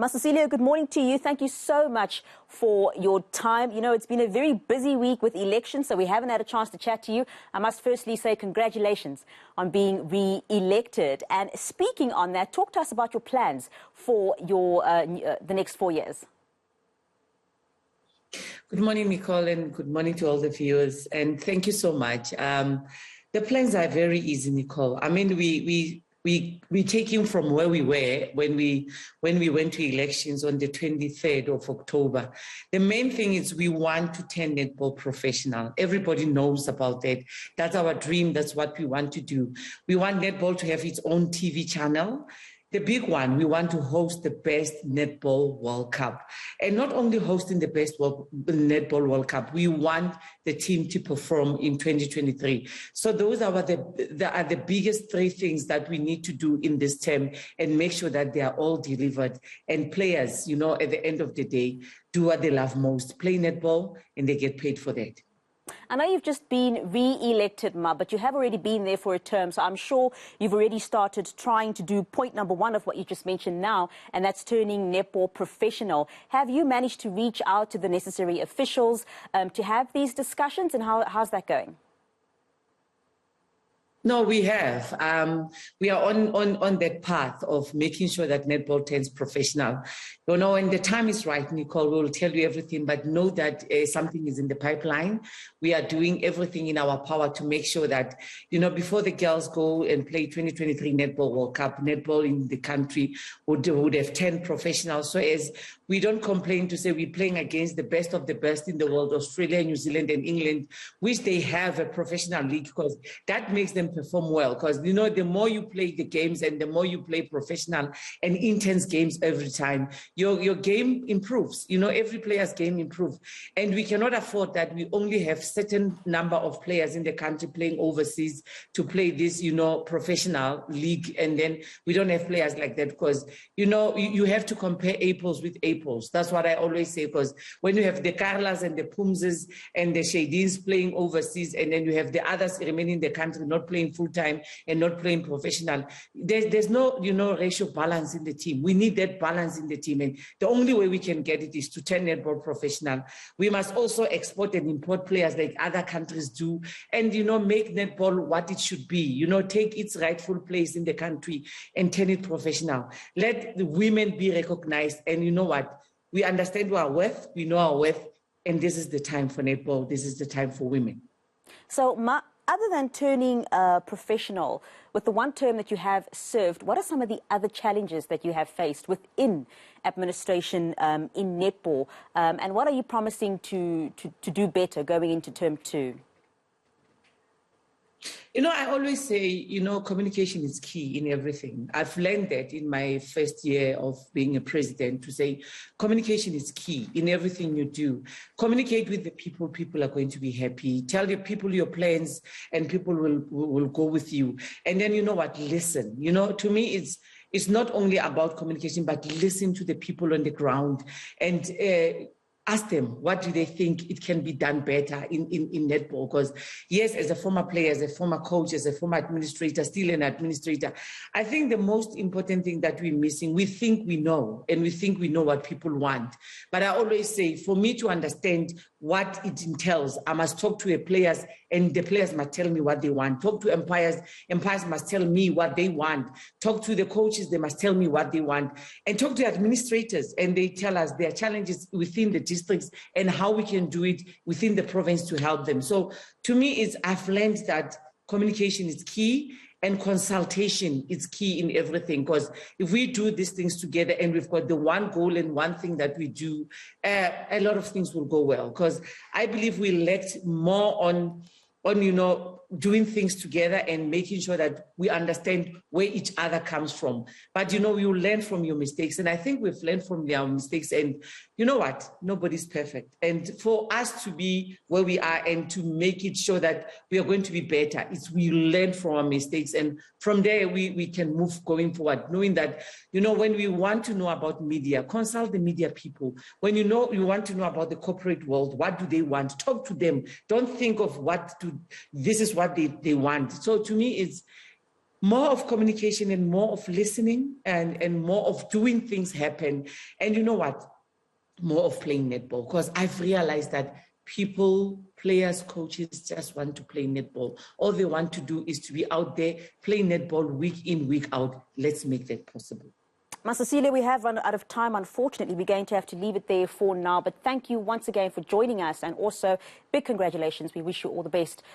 Cecilia, good morning to you. Thank you so much for your time. You know, it's been a very busy week with elections, so we haven't had a chance to chat to you. I must firstly say congratulations on being re-elected. And speaking on that, talk to us about your plans for your the next 4 years. Good morning, Nicole, and good morning to all the viewers. And thank you so much. The plans are very easy, Nicole. I mean, we taking from where we were when we went to elections on the 23rd of October. The main thing is we want to turn netball professional. Everybody knows about that. That's our dream. That's what we want to do. We want netball to have its own TV channel. The big one, we want to host the best Netball World Cup. And not only hosting the best Netball World Cup, we want the team to perform in 2023. So those are the biggest three things that we need to do in this term and make sure that they are all delivered. And players, you know, at the end of the day, do what they love most, play netball, and they get paid for that. I know you've just been re-elected, Ma, but you have already been there for a term, so I'm sure you've already started trying to do point number one of what you just mentioned now, and that's turning netball professional. Have you managed to reach out to the necessary officials to have these discussions, and how's that going? No, we have. We are on that path of making sure that netball turns professional. You know, when the time is right, Nicole, we will tell you everything, but know that something is in the pipeline. We are doing everything in our power to make sure that, you know, before the girls go and play 2023 Netball World Cup, netball in the country would have 10 professionals. So as we don't complain to say we're playing against the best of the best in the world, Australia, New Zealand, and England, which they have a professional league, because that makes them perform well. Because, you know, the more you play the games and the more you play professional and intense games every time, your game improves. You know, every player's game improves. And we cannot afford that we only have certain number of players in the country playing overseas to play this, you know, professional league. And then we don't have players like that, because, you know, you have to compare apples with apples. That's what I always say, because when you have the Carlas and the Pumzes and the Shadins playing overseas, and then you have the others remaining in the country not playing full-time and not playing professional, there's no, you know, ratio balance in the team. We need that balance in the team, and the only way we can get it is to turn netball professional. We must also export and import players like other countries do, and, you know, make netball what it should be, you know, take its rightful place in the country and turn it professional. Let the women be recognized, and you know what? We understand our worth, we know our worth, and this is the time for netball, this is the time for women. So, Ma, other than turning professional, with the one term that you have served, what are some of the other challenges that you have faced within administration in netball? And what are you promising to do better going into term two? You know, I always say, you know, communication is key in everything. I've learned that in my first year of being a president, to say communication is key in everything you do. Communicate with the people. People are going to be happy. Tell your people your plans, and people will go with you. And then, you know what, listen. You know, to me, it's not only about communication, but listen to the people on the ground and ask them, what do they think it can be done better in netball? Because yes, as a former player, as a former coach, as a former administrator, still an administrator, I think the most important thing that we're missing, we think we know, and we think we know what people want. But I always say, for me to understand what it entails, I must talk to the players, and the players must tell me what they want. Talk to umpires, umpires must tell me what they want. Talk to the coaches, they must tell me what they want. And talk to administrators, and they tell us their challenges within the districts and how we can do it within the province to help them. So to me, I've learned that communication is key, and consultation is key in everything, because if we do these things together and we've got the one goal and one thing that we do, a lot of things will go well. Because I believe we lacked more on, you know, doing things together and making sure that we understand where each other comes from. But, you know, you learn from your mistakes. And I think we've learned from our mistakes. And you know what? Nobody's perfect. And for us to be where we are and to make it sure that we are going to be better, it's we learn from our mistakes. And from there, we can move going forward, knowing that, you know, when we want to know about media, consult the media people. When you want to know about the corporate world, what do they want? Talk to them. Don't think of this is what they want. So to me, more of communication and more of listening and more of doing things happen. And you know what? More of playing netball, because I've realized that people, players, coaches just want to play netball. All they want to do is to be out there, play netball week in, week out. Let's make that possible. Cecilia, we have run out of time, unfortunately. We're going to have to leave it there for now. But thank you once again for joining us, and also big congratulations. We wish you all the best